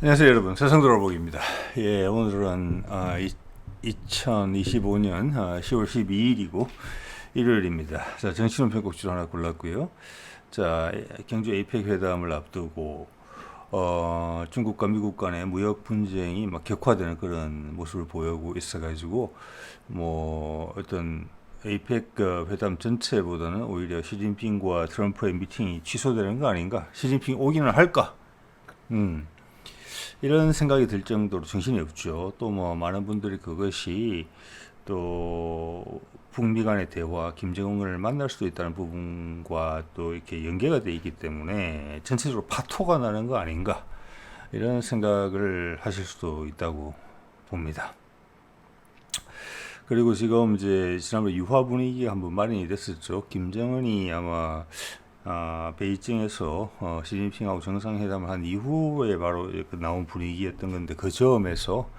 안녕하세요 여러분, 세상돌아보기입니다. 예, 오늘은 2025년 10월 12일이고 일요일입니다. 자, 정신은 편곡지로 하나 골랐고요. 자, 경주 에이펙 회담을 앞두고 중국과 미국 간의 무역 분쟁이 막 격화되는 그런 모습을 보이고 있어가지고 뭐 어떤 에이펙 회담 전체보다는 오히려 시진핑과 트럼프의 미팅이 취소되는 거 아닌가? 시진핑 오기는 할까? 이런 생각이 들 정도로 정신이 없죠. 또 뭐 많은 분들이 그것이 또 북미 간의 대화, 김정은을 만날 수도 있다는 부분과 또 이렇게 연계가 돼 있기 때문에 전체적으로 파토가 나는 거 아닌가 이런 생각을 하실 수도 있다고 봅니다. 그리고 지금 이제 지난번 유화 분위기가 한번 마련이 됐었죠. 김정은이 아마 베이징에서 시진핑하고 정상회담을 한 이후에 바로 나온 분위기였던 건데 그 점에서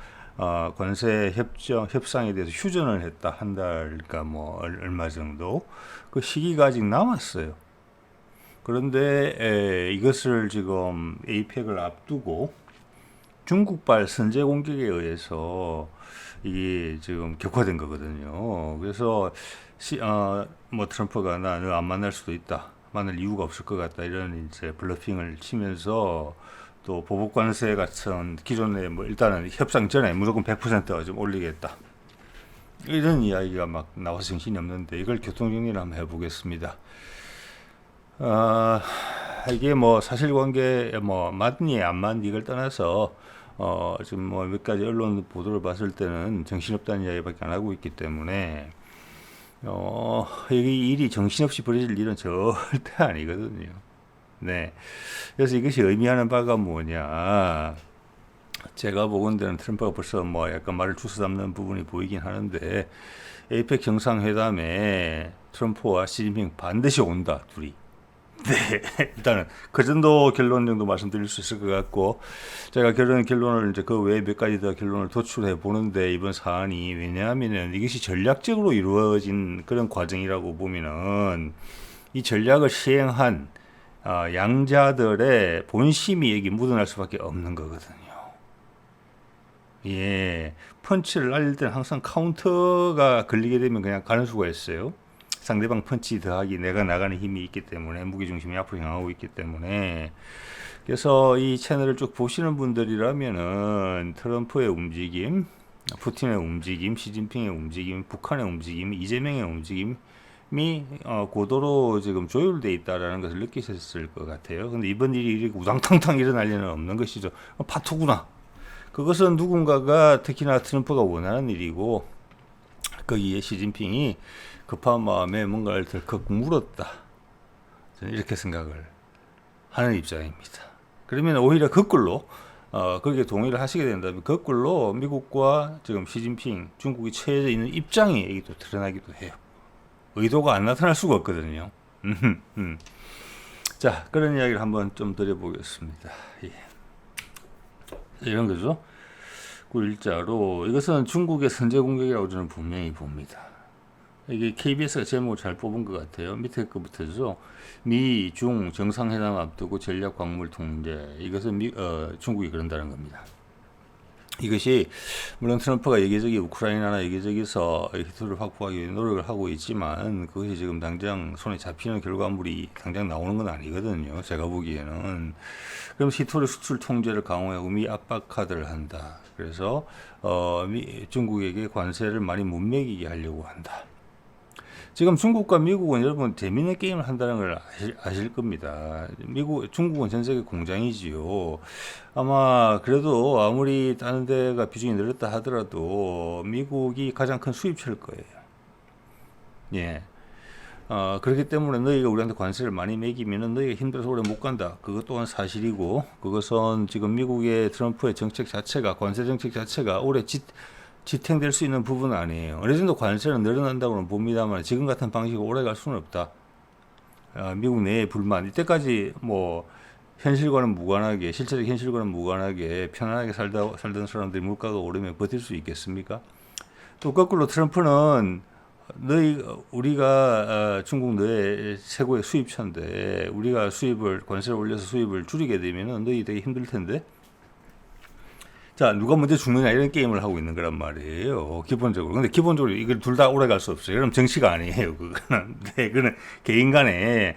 관세 협상에 대해서 휴전을 했다. 한 달까 뭐 얼마 정도 그 시기가 아직 남았어요. 그런데 이것을 지금 에이펙을 앞두고 중국발 선제 공격에 의해서 이게 지금 격화된 거거든요. 그래서 뭐 트럼프가 나 너 안 만날 수도 있다. 만날 이유가 없을 것 같다. 이런 이제 블러핑을 치면서 또 보복 관세 같은 기존에 뭐 일단은 협상 전에 무조건 100%가 좀 올리겠다. 이런 이야기가 막 나와서 정신이 없는데 이걸 교통정리를 한번 해보겠습니다. 이게 뭐 사실관계 뭐 맞니 안 맞니 이걸 떠나서 지금 뭐 몇 가지 언론 보도를 봤을 때는 정신없다는 이야기밖에 안 하고 있기 때문에 이 일이 정신없이 벌어질 일은 절대 아니거든요. 네. 그래서 이것이 의미하는 바가 뭐냐. 제가 보건대는 트럼프가 벌써 뭐 약간 말을 주워 담는 부분이 보이긴 하는데, 에이펙 정상회담에 트럼프와 시진핑 반드시 온다, 둘이. 네, 일단은 그 정도 결론 정도 말씀드릴 수 있을 것 같고, 제가 결론을 이제 그 외에 몇 가지 더 결론을 도출해 보는데 이번 사안이 왜냐하면은 이것이 전략적으로 이루어진 그런 과정이라고 보면은 이 전략을 시행한 양자들의 본심이 여기 묻어날 수밖에 없는 거거든요. 예, 펀치를 날릴 때는 항상 카운터가 걸리게 되면 그냥 가는 수가 있어요. 상대방 펀치 더하기 내가 나가는 힘이 있기 때문에 무게중심이 앞으로 향하고 있기 때문에 그래서 이 채널을 쭉 보시는 분들이라면은 트럼프의 움직임, 푸틴의 움직임, 시진핑의 움직임, 북한의 움직임, 이재명의 움직임이 고도로 지금 조율돼 있다라는 것을 느끼셨을 것 같아요. 근데 이번 일이 이렇게 우당탕탕 일어날 리는 없는 것이죠. 파토구나. 그것은 누군가가 특히나 트럼프가 원하는 일이고 거기에 시진핑이 급한 마음에 뭔가를 덜컥 물었다. 저는 이렇게 생각을 하는 입장입니다. 그러면 오히려 거꾸로 그렇게 동의를 하시게 된다면 거꾸로 미국과 지금 시진핑 중국이 처해져 있는 입장이 또 드러나기도 해요. 의도가 안 나타날 수가 없거든요. 자, 그런 이야기를 한번 좀 드려보겠습니다. 예. 이런 거죠. 일자로 이것은 중국의 선제 공격이라고 저는 분명히 봅니다. 이게 KBS가 제목을 잘 뽑은 것 같아요. 밑에 거부터죠. 미, 중 정상회담 앞두고 전략 광물 통제. 이것은 중국이 그런다는 겁니다. 이것이 물론 트럼프가 여기저기 우크라이나나 여기저기서 히토를 확보하기 위해 노력을 하고 있지만 그것이 지금 당장 손에 잡히는 결과물이 당장 나오는 건 아니거든요. 제가 보기에는. 그럼 히토의 수출 통제를 강화하고 미 압박카드를 한다. 그래서 중국에게 관세를 많이 못 매기게 하려고 한다. 지금 중국과 미국은 여러분 재밌는 게임을 한다는 걸 아실 겁니다. 중국은 전 세계 공장이지요. 아마 그래도 아무리 다른 데가 비중이 늘었다 하더라도 미국이 가장 큰 수입처일 거예요. 예. 그렇기 때문에 너희가 우리한테 관세를 많이 매기면은 너희가 힘들어서 오래 못 간다. 그것 또한 사실이고, 그것은 지금 미국의 트럼프의 정책 자체가, 관세 정책 자체가 오래 지탱될 수 있는 부분은 아니에요. 어느 정도 관세는 늘어난다고는 봅니다만 지금 같은 방식으로 오래 갈 수는 없다. 미국 내의 불만 이때까지 뭐 현실과는 무관하게 실제적 현실과는 무관하게 편안하게 살던 사람들이 물가가 오르면 버틸 수 있겠습니까? 또 거꾸로 트럼프는 우리가 중국 너의 최고의 수입처인데 우리가 관세를 올려서 수입을 줄이게 되면은 너희 되게 힘들 텐데 자, 누가 먼저 죽느냐 이런 게임을 하고 있는 거란 말이에요. 기본적으로. 근데 기본적으로 이걸 둘 다 오래 갈 수 없어요. 그럼 정치가 아니에요. 그거는. 네, 그거는 개인 간에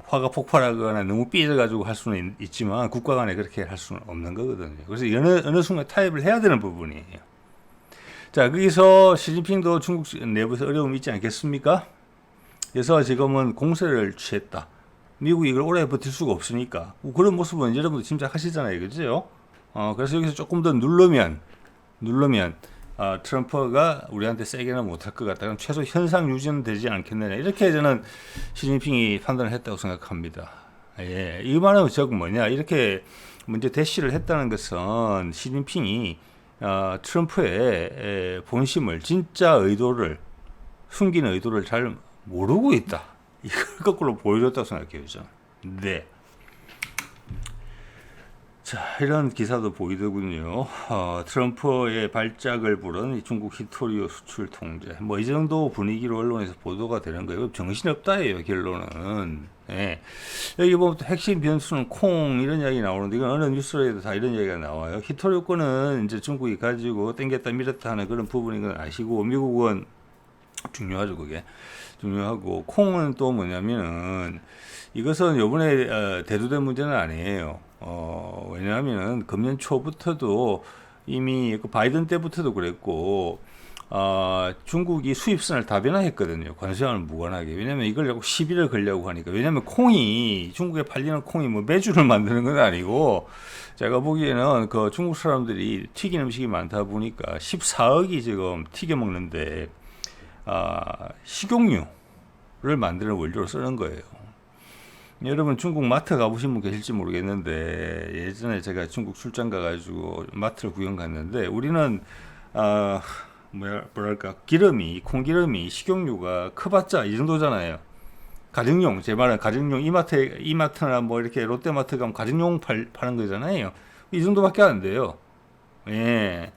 화가 폭발하거나 너무 삐져가지고 할 수는 있지만 국가 간에 그렇게 할 수는 없는 거거든요. 그래서 어느 순간 타협을 해야 되는 부분이에요. 자, 거기서 시진핑도 중국 내부에서 어려움이 있지 않겠습니까? 그래서 지금은 공세를 취했다. 미국이 이걸 오래 버틸 수가 없으니까. 그런 모습은 여러분도 짐작하시잖아요. 그죠? 그래서 여기서 조금 더 누르면, 트럼프가 우리한테 세게는 못할 것 같다. 그럼 최소 현상 유지는 되지 않겠느냐. 이렇게 저는 시진핑이 판단을 했다고 생각합니다. 예. 이 말은 즉 뭐냐. 이렇게 먼저 대시를 했다는 것은 시진핑이 트럼프의 본심을, 진짜 의도를, 숨긴 의도를 잘 모르고 있다. 이걸 거꾸로 보여줬다고 생각해요, 저는. 네. 자, 이런 기사도 보이더군요. 트럼프의 발작을 부른 중국 히토리오 수출 통제. 뭐 이 정도 분위기로 언론에서 보도가 되는 거예요. 정신없다예요, 결론은. 예. 여기 보면 또 핵심 변수는 콩 이런 이야기 나오는데 이건 어느 뉴스에도 다 이런 이야기가 나와요. 히토리오 거는 이제 중국이 가지고 땡겼다 밀었다 하는 그런 부분인 건 아시고 미국은 중요하죠, 그게. 중요하고 콩은 또 뭐냐면은 이것은 요번에 대두된 문제는 아니에요. 왜냐하면은 금년 초부터도 이미 그 바이든 때부터도 그랬고 중국이 수입선을 다변화했거든요. 관세와는 무관하게. 왜냐하면 이걸 자꾸 시비를 걸려고 하니까. 왜냐하면 콩이 중국에 팔리는 콩이 뭐 메주를 만드는 건 아니고 제가 보기에는 그 중국 사람들이 튀긴 음식이 많다 보니까 14억이 지금 튀겨 먹는데 식용유를 만드는 원료로 쓰는 거예요. 여러분 중국 마트 가보신 분 계실지 모르겠는데 예전에 제가 중국 출장 가가지고 마트를 구경 갔는데 우리는 뭐랄까 콩기름이 식용유가 커봤자 이 정도잖아요. 가정용, 제 말은 가정용 이마트나 뭐 이렇게 롯데마트 가면 가정용 파는 거잖아요. 이 정도밖에 안 돼요. 예.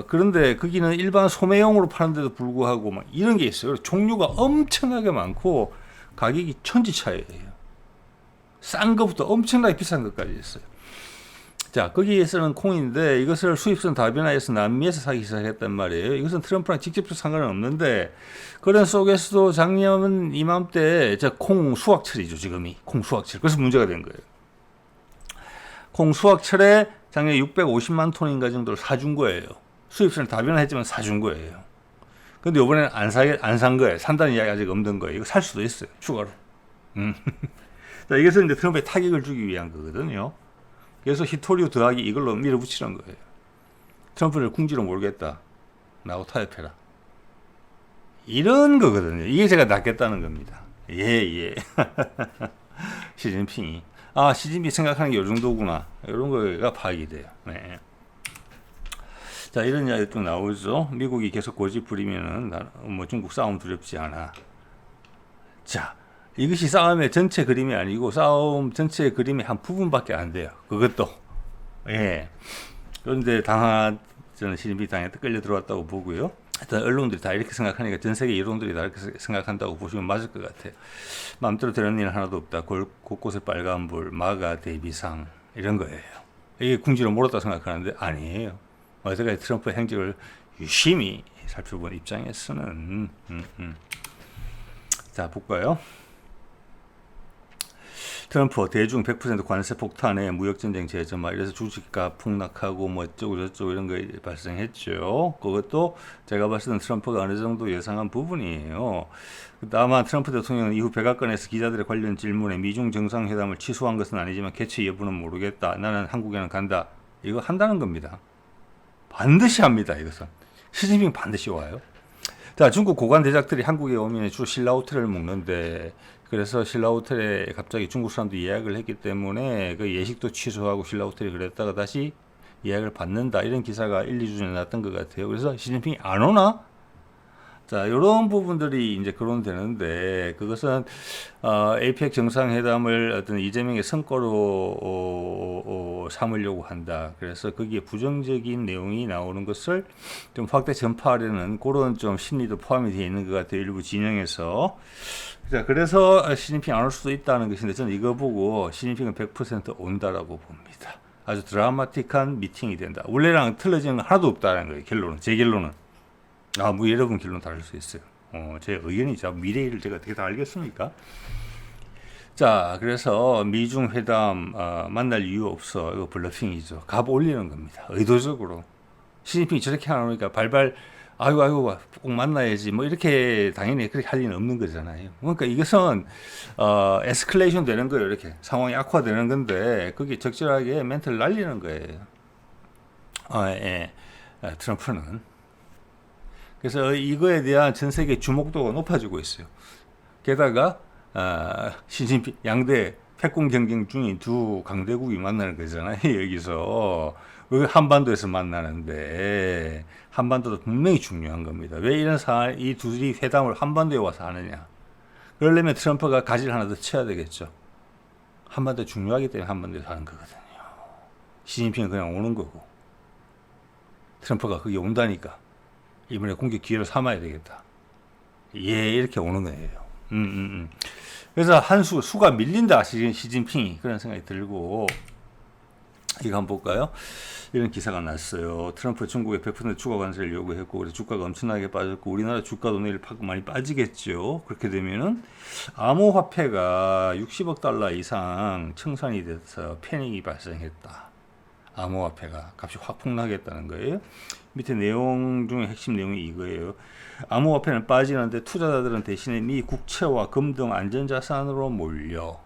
그런데 거기는 일반 소매용으로 파는데도 불구하고 막 이런 게 있어요. 종류가 엄청나게 많고 가격이 천지차이예요. 싼 것부터 엄청나게 비싼 것까지 있어요. 자, 거기에 쓰는 콩인데 이것을 수입선 다변화해서 남미에서 사기 시작했단 말이에요. 이것은 트럼프랑 직접적 상관은 없는데 그런 속에서도 작년 이맘때 콩 수확철이죠. 지금이 콩 수확철. 그래서 문제가 된 거예요. 콩 수확철에 작년에 650만 톤인가 정도를 사준 거예요. 수입선을 다변화했지만 사준 거예요. 근데 이번에는 안 산 거예요. 산다는 이야기 아직 없는 거예요. 이거 살 수도 있어요. 추가로. 자, 이것은 이제 트럼프에 타격을 주기 위한 거거든요. 그래서 히토리오 더하기 이걸로 밀어붙이는 거예요. 트럼프를 궁지로 모르겠다. 나하고 타협해라. 이런 거거든요. 이게 제가 낫겠다는 겁니다. 예. 시진핑이. 시진핑이 생각하는 게 이 정도구나. 이런 거가 파악이 돼요. 네. 자, 이런 이야기 또 나오죠. 미국이 계속 고집 부리면은 뭐 중국 싸움 두렵지 않아. 자, 이것이 싸움의 전체 그림이 아니고 싸움 전체 그림의 한 부분밖에 안 돼요. 그것도. 예. 그런데 저는 시진핑 당에 끌려 들어왔다고 보고요. 일단 언론들이 다 이렇게 생각하니까 전 세계 여론들이 다 이렇게 생각한다고 보시면 맞을 것 같아요. 마음대로 되는 일 하나도 없다. 곳곳에 빨간불, 마가 대비상 이런 거예요. 이게 궁지로 몰았다고 생각하는데 아니에요. 어제까지 트럼프의 행적을 유심히 살펴본 입장에서는 자, 볼까요? 트럼프 대중 100% 관세 폭탄에 무역전쟁 재점화 이래서 주식값 폭락하고 뭐 어쩌고 저쩌고 이런 거 발생했죠. 그것도 제가 봤을 때는 트럼프가 어느 정도 예상한 부분이에요. 다만 트럼프 대통령은 이후 백악관에서 기자들의 관련 질문에 미중 정상회담을 취소한 것은 아니지만 개최 여부는 모르겠다. 나는 한국에는 간다. 이거 한다는 겁니다. 반드시 합니다. 이것은. 시진핑 반드시 와요. 자, 중국 고관 대작들이 한국에 오면 주로 신라 호텔을 먹는데 그래서 신라 호텔에 갑자기 중국 사람들이 예약을 했기 때문에 그 예식도 취소하고 신라 호텔에 그랬다가 다시 예약을 받는다. 이런 기사가 1, 2주 전에 났던 것 같아요. 그래서 시진핑이 안 오나? 자, 이런 부분들이 이제 거론되는데 그것은 APEC 정상회담을 어떤 이재명의 성과로 삼으려고 한다. 그래서 거기에 부정적인 내용이 나오는 것을 좀 확대 전파하려는 그런 좀 심리도 포함이 되어 있는 것 같아요. 일부 진영에서. 자, 그래서 시진핑 안 올 수도 있다는 것인데 저는 이거 보고 시진핑은 100% 온다라고 봅니다. 아주 드라마틱한 미팅이 된다. 원래랑 틀어지는 건 하나도 없다는 거예요. 결론은. 제 결론은. 뭐 여러분 결론 다를 수 있어요. 제 의견이죠. 미래를 제가 어떻게 다 알겠습니까? 자, 그래서 미중 회담 만날 이유 없어. 이거 블러핑이죠. 값 올리는 겁니다. 의도적으로. 시진핑이 저렇게 하니까 발발 아이고 꼭 만나야지 뭐 이렇게 당연히 그렇게 할 리는 없는 거잖아요. 그러니까 이것은 에스컬레이션 되는 거예요. 이렇게 상황이 악화되는 건데 그게 적절하게 멘트를 날리는 거예요. 트럼프는. 그래서 이거에 대한 전 세계 주목도가 높아지고 있어요. 게다가 시진핑 양대 패권 경쟁 중인 두 강대국이 만나는 거잖아요. 여기서 한반도에서 만나는데 한반도도 분명히 중요한 겁니다. 왜 이런 상황 이 둘이 회담을 한반도에 와서 하느냐? 그러려면 트럼프가 가지를 하나 더 쳐야 되겠죠. 한반도 중요하기 때문에 한반도에서 하는 거거든요. 시진핑은 그냥 오는 거고 트럼프가 거기 온다니까 이번에 공격 기회를 삼아야 되겠다. 이렇게 오는 거예요. 그래서 수가 밀린다. 시진핑이 그런 생각이 들고 이거 한번 볼까요? 이런 기사가 났어요. 트럼프 중국에 100% 추가 관세를 요구했고 그래서 주가가 엄청나게 빠졌고 우리나라 주가도 내일 많이 빠지겠죠. 그렇게 되면은 암호화폐가 60억 달러 이상 청산이 돼서 패닉이 발생했다. 암호화폐가 값이 확 폭락했다는 거예요. 밑에 내용 중에 핵심 내용이 이거예요. 암호화폐는 빠지는데 투자자들은 대신에 미 국채와 금 등 안전자산으로 몰려.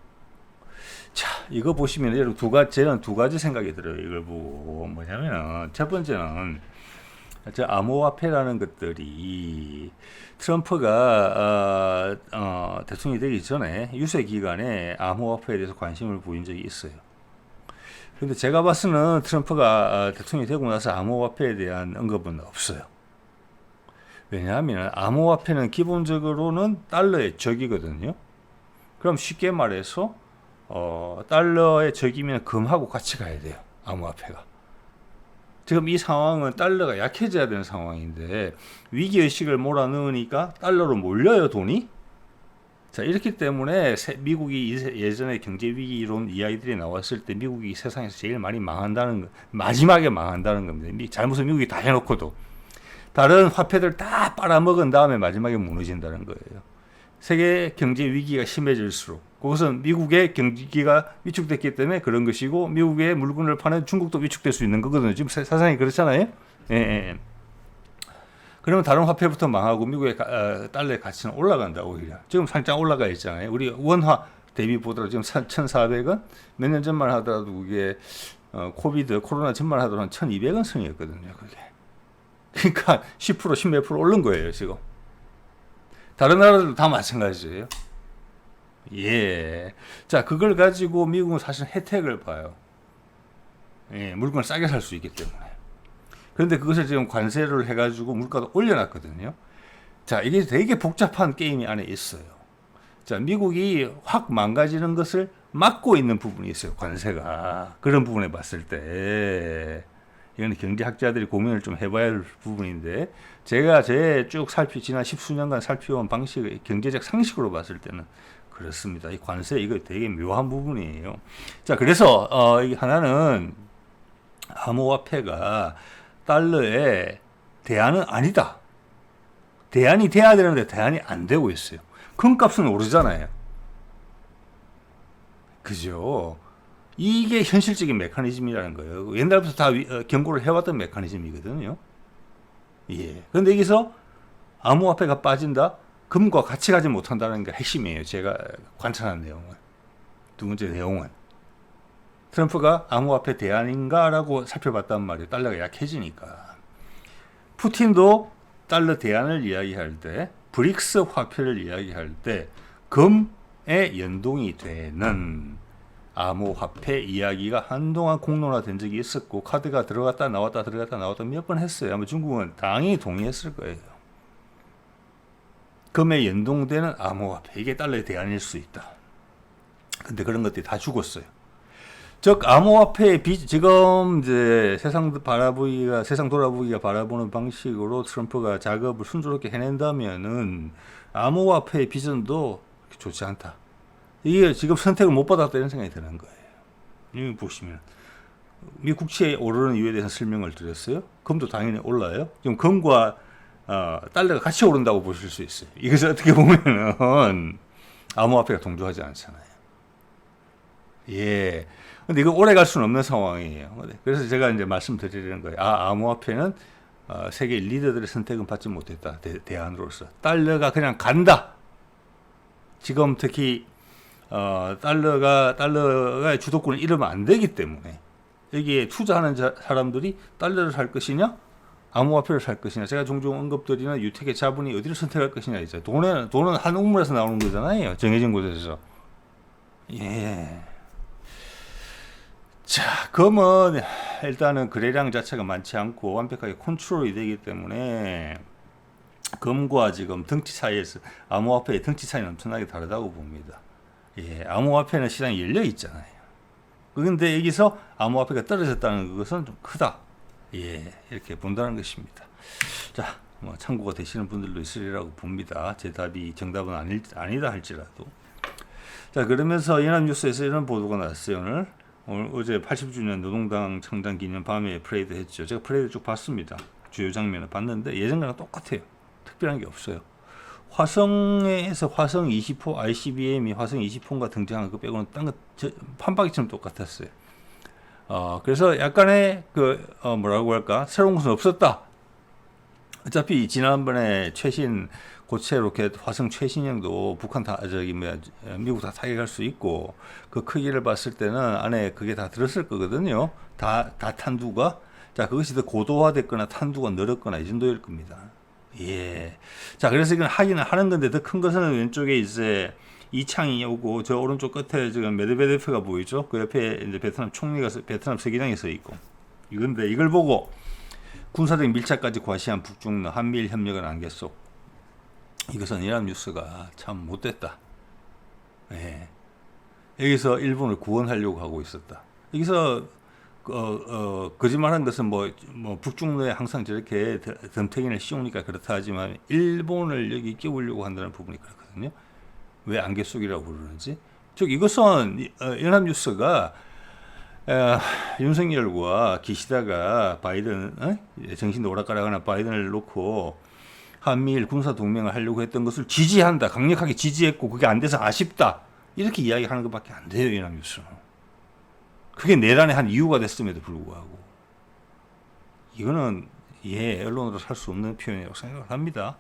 자, 이거 보시면 여러분 저는 두 가지 생각이 들어요. 이걸 보고 뭐냐면 첫 번째는 저 암호화폐라는 것들이 트럼프가 대통령이 되기 전에 유세 기간에 암호화폐에 대해서 관심을 보인 적이 있어요. 근데 제가 봐서는 트럼프가 대통령이 되고 나서 암호화폐에 대한 언급은 없어요. 왜냐하면 암호화폐는 기본적으로는 달러의 적이거든요. 그럼 쉽게 말해서 달러의 적이면 금하고 같이 가야 돼요. 암호화폐가. 지금 이 상황은 달러가 약해져야 되는 상황인데 위기의식을 몰아넣으니까 달러로 몰려요, 돈이. 자, 이렇기 때문에 미국이 예전에 경제위기론 이야기들이 나왔을 때 미국이 세상에서 제일 많이 망한다는 거, 마지막에 망한다는 겁니다. 잘못은 미국이 다 해놓고도. 다른 화폐들 다 빨아먹은 다음에 마지막에 무너진다는 거예요. 세계 경제 위기가 심해질수록 그것은 미국의 경기가 위축됐기 때문에 그런 것이고 미국의 물건을 파는 중국도 위축될 수 있는 거거든요. 지금 세상이 그렇잖아요. 그러면 다른 화폐부터 망하고 미국의 달러의 가치는 올라간다 오히려. 지금 살짝 올라가 있잖아요. 우리 원화 대비 보더라도 지금 1,400원 몇 년 전만 하더라도 그게 코로나 전만 하더라도 한 1,200원 선이었거든요. 그게. 그러니까 10% 10몇 프로 오른 거예요 지금. 다른 나라들도 다 마찬가지예요. 자, 그걸 가지고 미국은 사실 혜택을 봐요. 물건을 싸게 살 수 있기 때문에. 그런데 그것을 지금 관세를 해가지고 물가도 올려놨거든요. 자, 이게 되게 복잡한 게임이 안에 있어요. 자, 미국이 확 망가지는 것을 막고 있는 부분이 있어요. 관세가. 그런 부분에 봤을 때. 이거는 경제학자들이 고민을 좀 해봐야 할 부분인데 제가 쭉 지난 10수년간 살펴온 방식의 경제적 상식으로 봤을 때는 그렇습니다. 이 관세 이거 되게 묘한 부분이에요. 자, 그래서 이 하나는 암호화폐가 달러의 대안은 아니다. 대안이 돼야 되는데 대안이 안 되고 있어요. 금값은 오르잖아요. 그죠? 이게 현실적인 메커니즘이라는 거예요. 옛날부터 다 경고를 해왔던 메커니즘이거든요. 그런데 여기서 암호화폐가 빠진다? 금과 같이 가지 못한다는 게 핵심이에요. 제가 관찰한 내용은. 두 번째 내용은. 트럼프가 암호화폐 대안인가라고 살펴봤단 말이에요. 달러가 약해지니까. 푸틴도 달러 대안을 이야기할 때, 브릭스 화폐를 이야기할 때, 금에 연동이 되는 암호화폐 이야기가 한동안 공론화된 적이 있었고 카드가 들어갔다 나왔다 몇 번 했어요. 아마 중국은 당연히 동의했을 거예요. 금에 연동되는 암호화폐 이게 달러의 대안일 수 있다. 근데 그런 것들이 다 죽었어요. 즉 암호화폐의 지금 이제 세상 돌아보기가 바라보는 방식으로 트럼프가 작업을 순조롭게 해낸다면은 암호화폐의 비전도 좋지 않다. 이게 지금 선택을 못 받았다 이런 생각이 드는 거예요. 여기 보시면 미 국채에 오르는 이유에 대해서 설명을 드렸어요. 금도 당연히 올라요. 지금 금과 달러가 같이 오른다고 보실 수 있어요. 이것을 어떻게 보면은 암호화폐가 동조하지 않잖아요. 예. 근데 이거 오래 갈 수는 없는 상황이에요. 그래서 제가 이제 말씀드리는 거예요. 암호화폐는 세계 리더들의 선택은 받지 못했다. 대안으로서. 달러가 그냥 간다. 지금 특히 달러가 주도권을 잃으면 안 되기 때문에 여기에 투자하는 사람들이 달러를 살 것이냐, 암호화폐를 살 것이냐. 제가 종종 언급드리는 유택의 자본이 어디를 선택할 것이냐 있죠. 돈은 한 우물에서 나오는 거잖아요. 정해진 곳에서. 예. 자, 금은 일단은 거래량 자체가 많지 않고 완벽하게 컨트롤이 되기 때문에 금과 지금 덩치 사이에서 암호화폐의 덩치 차이는 엄청나게 다르다고 봅니다. 예, 암호화폐는 시장이 열려 있잖아요. 그런데 여기서 암호화폐가 떨어졌다는 것은 좀 크다. 예, 이렇게 본다는 것입니다. 자, 뭐 참고가 되시는 분들도 있으리라고 봅니다. 제 답이 정답은 아니다 할지라도. 자, 그러면서 연합뉴스에서 이런 보도가 나왔어요. 어제 80주년 노동당 창단 기념 밤에 프레이드 했죠. 제가 프레이드 쭉 봤습니다. 주요 장면을 봤는데 예전과는 똑같아요. 특별한 게 없어요. 화성에서 화성 20호 ICBM이 화성 20호가 등장한 거 빼고는 딴 거 판박이처럼 똑같았어요. 그래서 약간의 뭐라고 할까, 새로운 것은 없었다. 어차피 지난번에 최신 고체 로켓 화성 최신형도 북한 미국 다 타격할 수 있고, 그 크기를 봤을 때는 안에 그게 다 들었을 거거든요. 다 탄두가. 자, 그것이 더 고도화됐거나 탄두가 늘었거나 이 정도일 겁니다. 예. 자, 그래서 이건 하기는 하는 건데, 더 큰 것은 왼쪽에 이제 이창이 오고, 저 오른쪽 끝에 지금 메드베데프가 보이죠? 그 옆에 이제 베트남 총리가 베트남 서기장에 서 있고. 이건데, 이걸 보고 군사적 밀착까지 과시한 북중러 한미일 협력을 안개 속. 이것은 연합뉴스가 참 못됐다. 예. 여기서 일본을 구원하려고 하고 있었다. 여기서 거짓말한 것은 뭐 북중러에 항상 저렇게 덤태기를 씌우니까 그렇다 하지만 일본을 여기 끼우려고 한다는 부분이 그렇거든요. 왜 안개 속이라고 부르는지. 즉 이것은 연합뉴스가 윤석열과 기시다가 바이든 정신도 오락가락하나 바이든을 놓고 한미일 군사 동맹을 하려고 했던 것을 지지한다. 강력하게 지지했고 그게 안 돼서 아쉽다. 이렇게 이야기하는 것밖에 안 돼요. 연합뉴스는. 그게 내란의 한 이유가 됐음에도 불구하고 이거는 언론으로 살 수 없는 표현이라고 생각을 합니다.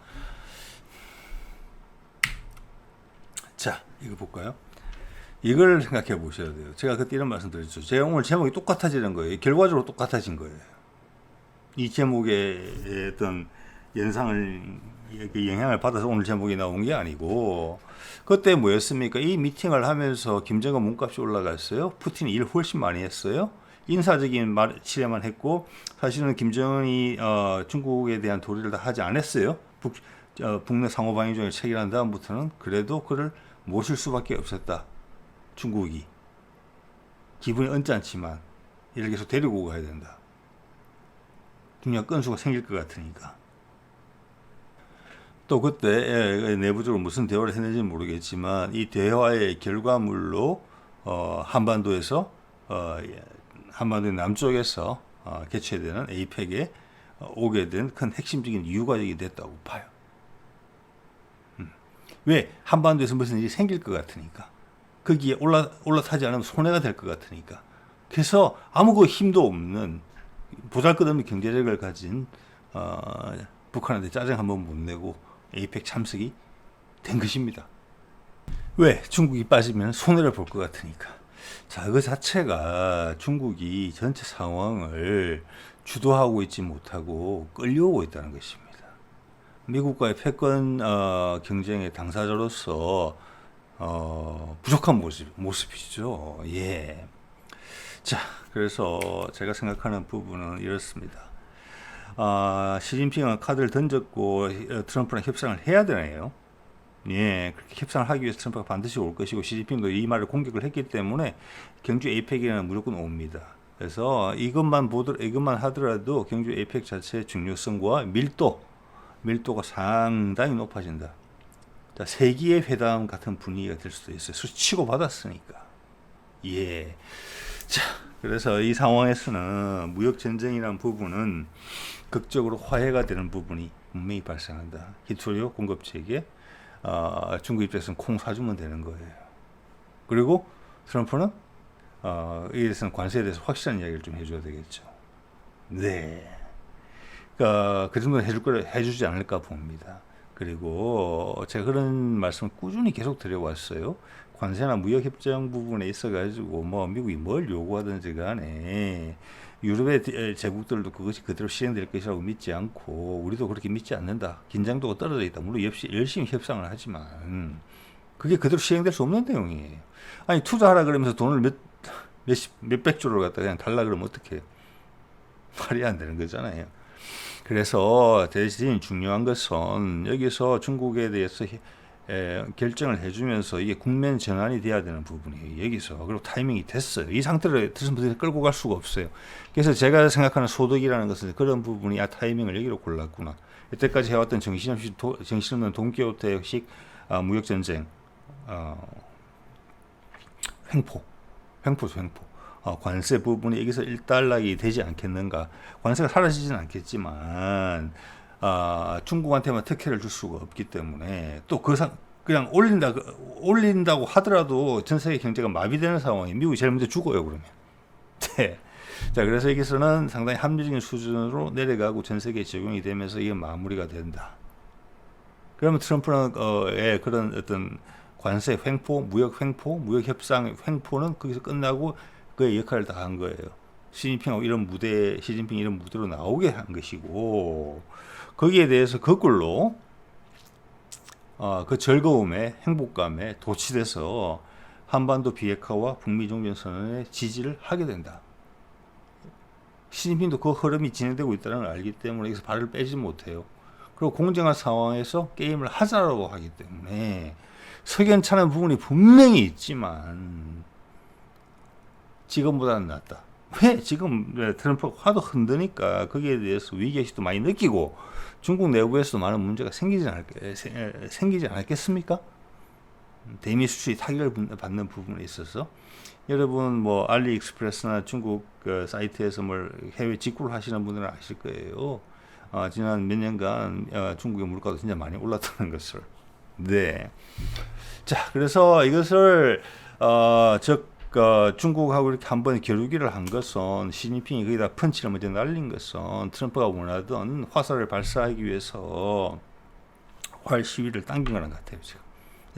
자, 이거 볼까요? 이걸 생각해 보셔야 돼요. 제가 그때 이런 말씀 드렸죠. 제가 오늘 제목이 똑같아지는 거예요. 결과적으로 똑같아진 거예요. 이 제목의 어떤 영향을 받아서 오늘 제목이 나온 게 아니고, 그때 뭐였습니까? 이 미팅을 하면서 김정은 몸값이 올라갔어요. 푸틴이 일 훨씬 많이 했어요. 인사적인 치레만 했고, 사실은 김정은이 중국에 대한 도리를 다 하지 않았어요. 북내 상호방위종을 체결한 다음부터는 그래도 그를 모실 수밖에 없었다. 중국이 기분이 언짢지만 이를 계속 데리고 가야 된다. 중요한 건수가 생길 것 같으니까. 또 그때 내부적으로 무슨 대화를 했는지 모르겠지만 이 대화의 결과물로 한반도의 남쪽에서 개최되는 에이펙에 오게 된 큰 핵심적인 이유가 여기 됐다고 봐요. 왜? 한반도에서 무슨 일이 생길 것 같으니까. 거기에 올라타지 않으면 손해가 될 것 같으니까. 그래서 아무 그 힘도 없는 보잘것없는 경제력을 가진 북한한테 짜증 한번 못 내고 에이펙 참석이 된 것입니다. 왜? 중국이 빠지면 손해를 볼 것 같으니까. 자, 그 자체가 중국이 전체 상황을 주도하고 있지 못하고 끌려오고 있다는 것입니다. 미국과의 패권 경쟁의 당사자로서 부족한 모습이죠. 예. 자, 그래서 제가 생각하는 부분은 이렇습니다. 시진핑은 카드를 던졌고 트럼프랑 협상을 해야 되네요. 예, 그렇게 협상을 하기 위해서 트럼프가 반드시 올 것이고, 시진핑도 이 말을 공격을 했기 때문에 경주 에이펙이라는 무조건 옵니다. 그래서 이것만 하더라도 경주 에이펙 자체의 중요성과 밀도가 상당히 높아진다. 자, 세기의 회담 같은 분위기가 될 수도 있어요. 치고 받았으니까. 예. 자, 그래서 이 상황에서는 무역 전쟁이라는 부분은 극적으로 화해가 되는 부분이 분명히 발생한다. 히토리오 공급체에게 중국 입장에서는 콩 사주면 되는 거예요. 그리고 트럼프는 이에 대해서는 관세에 대해서 확실한 이야기를 좀 해줘야 되겠죠. 네. 그 정도는 해주지 않을까 봅니다. 그리고 제가 그런 말씀을 꾸준히 계속 드려왔어요. 관세나 무역협정 부분에 있어가지고 뭐 미국이 뭘 요구하든지 간에 유럽의 제국들도 그것이 그대로 시행될 것이라고 믿지 않고 우리도 그렇게 믿지 않는다. 긴장도가 떨어져 있다. 물론 열심히 협상을 하지만 그게 그대로 시행될 수 없는 내용이에요. 아니 투자하라 그러면서 돈을 몇백 조를 갖다 그냥 달라 그러면 어떡해요? 말이 안 되는 거잖아요. 그래서 대신 중요한 것은 여기서 중국에 대해서 결정을 해주면서 이게 국면 전환이 돼야 되는 부분이에요. 여기서. 그리고 타이밍이 됐어요. 이 상태로 트럼프를 끌고 갈 수가 없어요. 그래서 제가 생각하는 소득이라는 것은 그런 부분이 타이밍을 여기로 골랐구나. 이때까지 해왔던 정신없는 돈키호테식 무역전쟁, 횡포죠. 관세 부분이 여기서 일단락이 되지 않겠는가. 관세가 사라지지는 않겠지만 중국한테만 특혜를 줄 수가 없기 때문에 또 그냥 올린다고 하더라도 전 세계 경제가 마비되는 상황이 미국이 제일 먼저 죽어요. 그러면. 네. 자, 그래서 여기서는 상당히 합리적인 수준으로 내려가고 전 세계에 적용이 되면서 이게 마무리가 된다. 그러면 트럼프는 그런 어떤 관세 횡포, 무역 횡포, 무역 협상 횡포는 거기서 끝나고 그의 역할을 다 한 거예요. 시진핑 이런 무대로 나오게 한 것이고, 거기에 대해서 거꾸로 그 즐거움에 행복감에 도취돼서 한반도 비핵화와 북미 종전선언에 지지를 하게 된다. 시진핑도 그 흐름이 진행되고 있다는 걸 알기 때문에 여기서 발을 빼지 못해요. 그리고 공정한 상황에서 게임을 하자라고 하기 때문에 석연찮은 부분이 분명히 있지만 지금보다는 낫다. 왜 지금 트럼프가 화도 흔드니까 거기에 대해서 위기의식도 많이 느끼고 중국 내부에서도 많은 문제가 생기지 않았겠습니까? 대미 수출이 타격을 받는 부분에 있어서 여러분 뭐 알리익스프레스나 중국 사이트에서 뭘 해외 직구를 하시는 분들은 아실 거예요. 지난 몇 년간 중국의 물가도 진짜 많이 올랐다는 것을. 네. 자, 그래서 이것을 중국하고 이렇게 한번 겨루기를 한 것은 시진핑이 거기다 펀치를 먼저 날린 것은 트럼프가 원하던 화살을 발사하기 위해서 활 시위를 당긴 거는 같아요. 지금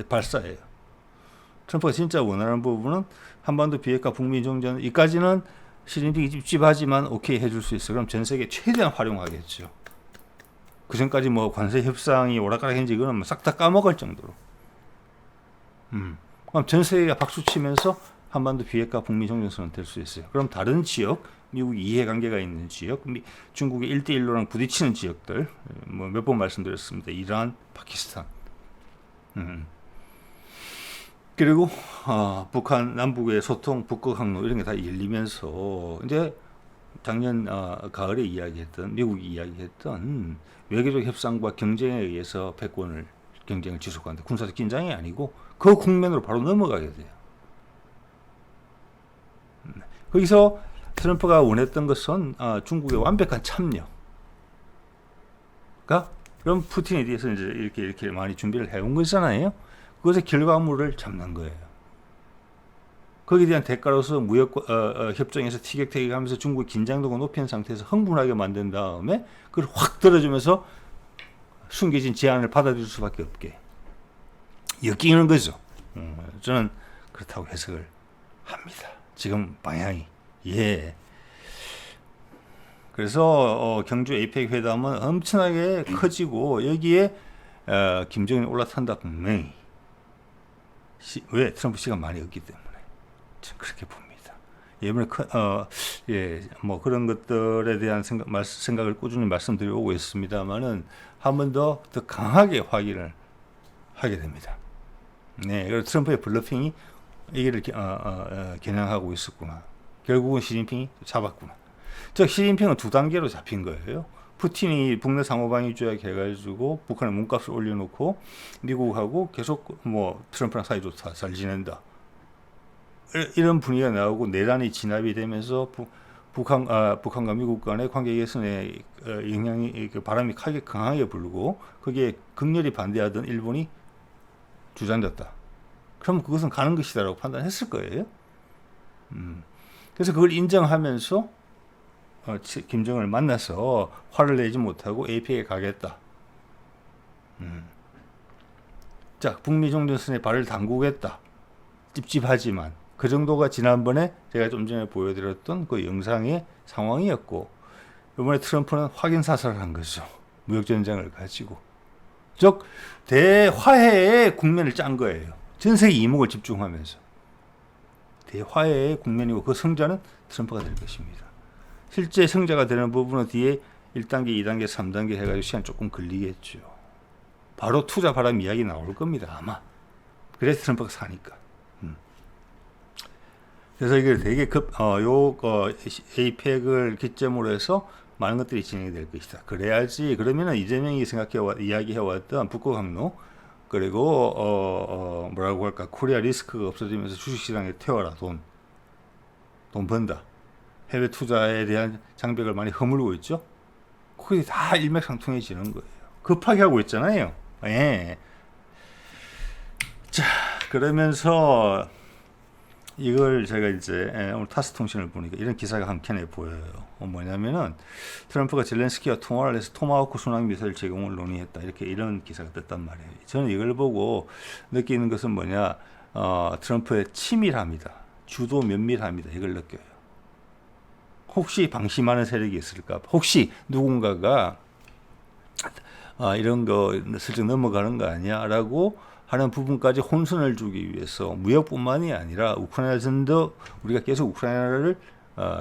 발사예요. 트럼프가 진짜 원하는 부분은 한반도 비핵화 북미 종전 이까지는 시진핑이 찝찝하지만 오케이 해줄 수 있어. 그럼 전 세계 최대한 활용하겠죠. 그 전까지 뭐 관세 협상이 오락가락했는지 이거는 싹 다 까먹을 정도로. 그럼 전 세계가 박수 치면서 한반도 비핵화 북미 종전선언 될 수 있어요. 그럼 다른 지역, 미국이 이해관계가 있는 지역, 중국의 1대1로랑 부딪히는 지역들, 뭐 몇 번 말씀드렸습니다. 이란, 파키스탄. 그리고 북한 남북의 소통, 북극 항로 이런 게 다 열리면서 이제 작년 가을에 이야기했던 미국이 이야기했던 외교적 협상과 경쟁에 의해서 패권을 경쟁을 지속한다. 군사적 긴장이 아니고 그 국면으로 바로 넘어가게 돼요. 거기서 트럼프가 원했던 것은 중국의 완벽한 참여. 그럼 푸틴에 대해서 이제 이렇게 많이 준비를 해온 거잖아요. 그것의 결과물을 잡는 거예요. 거기에 대한 대가로서 무역 협정에서 티격태격하면서 중국의 긴장도가 높인 상태에서 흥분하게 만든 다음에 그걸 확 들어주면서 숨겨진 제안을 받아들일 수밖에 없게 엮이는 거죠. 저는 그렇다고 해석을 합니다. 지금 방향이. 예. 그래서 경주 에이펙 회담은 엄청나게 커지고 여기에 김정은이 올라탄다 분명히. 왜? 트럼프 시간 많이 없기 때문에. 저는 그렇게 봅니다. 이번에 뭐 그런 것들에 대한 생각을 꾸준히 말씀드리고 있습니다만은 한 번 더 강하게 확인을 하게 됩니다. 네, 그래서 트럼프의 블러핑이 이게 겨냥하고 있었구나. 결국은 시진핑이 잡았구나. 즉 시진핑은 두 단계로 잡힌 거예요. 푸틴이 북내 상호방위 조약 해가지고 북한의 몸값을 올려놓고 미국하고 계속 뭐 트럼프랑 사이 좋다, 잘 지낸다. 이런 분위기가 나오고 내란이 진압이 되면서 북한과 미국 간의 관계 개선에 영향이 바람이 크게 강하게 불고 거기에 극렬히 반대하던 일본이 주저앉았다. 그럼 그것은 가는 것이다라고 판단했을 거예요. 그래서 그걸 인정하면서 김정은을 만나서 화를 내지 못하고 APEC에 가겠다. 자, 북미 종전선에 발을 담그겠다. 찝찝하지만 그 정도가 지난번에 제가 좀 전에 보여드렸던 그 영상의 상황이었고, 이번에 트럼프는 확인 사살을 한 거죠. 무역전쟁을 가지고. 즉 대화해의 국면을 짠 거예요. 전 세계 이목을 집중하면서. 대화해의 국면이고 그 성자는 트럼프가 될 것입니다. 실제 성자가 되는 부분은 뒤에 1단계, 2단계, 3단계 해가지고 시간 조금 걸리겠죠. 바로 투자 바람 이야기 나올 겁니다, 아마. 그래서 트럼프가 사니까. 그래서 이게 되게 APEC을 기점으로 해서 많은 것들이 진행이 될 것이다. 그래야지, 그러면은 이재명이 이야기해왔던 북극 항로, 그리고, 뭐라고 할까, 코리아 리스크가 없어지면서 주식시장에 태워라, 돈 번다. 해외 투자에 대한 장벽을 많이 허물고 있죠. 그게 다 일맥상통해지는 거예요. 급하게 하고 있잖아요. 예. 자, 그러면서 이걸 제가 이제 오늘 타스 통신을 보니까 이런 기사가 한 켠에 보여요. 뭐냐면은 트럼프가 젤렌스키와 통화를 해서 토마호크 순항 미사일 제공을 논의했다. 이런 기사가 떴단 말이에요. 저는 이걸 보고 느끼는 것은 뭐냐, 트럼프의 치밀함이다. 주도 면밀함이다. 이걸 느껴요. 혹시 방심하는 세력이 있을까? 혹시 누군가가 이런 거 슬쩍 넘어가는 거 아니야? 라고 하는 부분까지 혼선을 주기 위해서 무역뿐만이 아니라 우크라이나전도 우리가 계속 우크라이나를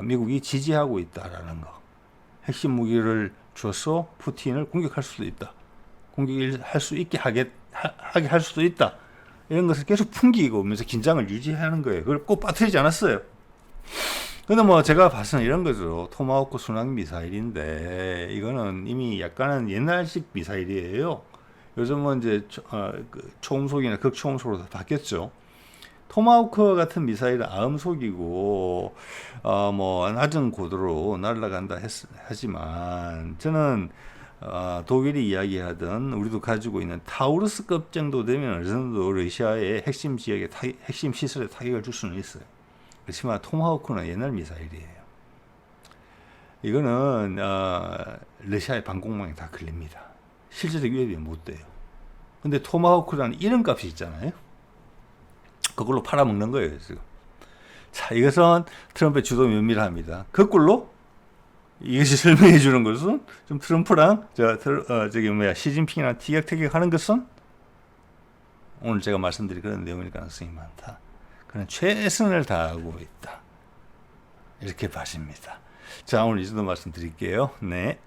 미국이 지지하고 있다라는 거. 핵심 무기를 줘서 푸틴을 공격할 수도 있다. 공격을 할 수 있게 하게 할 수도 있다. 이런 것을 계속 풍기고 오면서 긴장을 유지하는 거예요. 그걸 꼭 빠뜨리지 않았어요. 근데 뭐 제가 봐서는 이런 거죠. 토마호크 순항 미사일인데 이거는 이미 약간은 옛날식 미사일이에요. 요즘은 이제 초음속이나 극초음속으로 바뀌었죠. 토마호크 같은 미사일은 아음속이고 뭐 낮은 고도로 날아간다 하지만 저는 독일이 이야기하던 우리도 가지고 있는 타우루스급 정도 되면 어느 정도 러시아의 핵심 지역에 핵심 시설에 타격을 줄 수는 있어요. 그렇지만 토마호크는 옛날 미사일이에요. 이거는 러시아의 방공망에 다 걸립니다. 실제적 위협이 못 돼요. 근데 토마호크라는 이름값이 있잖아요. 그걸로 팔아먹는 거예요, 지금. 자, 이것은 트럼프의 주도 면밀합니다. 거꾸로 이것이 설명해 주는 것은 좀 트럼프랑 시진핑이랑 티격태격하는 것은 오늘 제가 말씀드린 그런 내용일 가능성이 많다. 그는 최선을 다하고 있다. 이렇게 봐집니다. 자, 오늘 이 정도 말씀드릴게요. 네.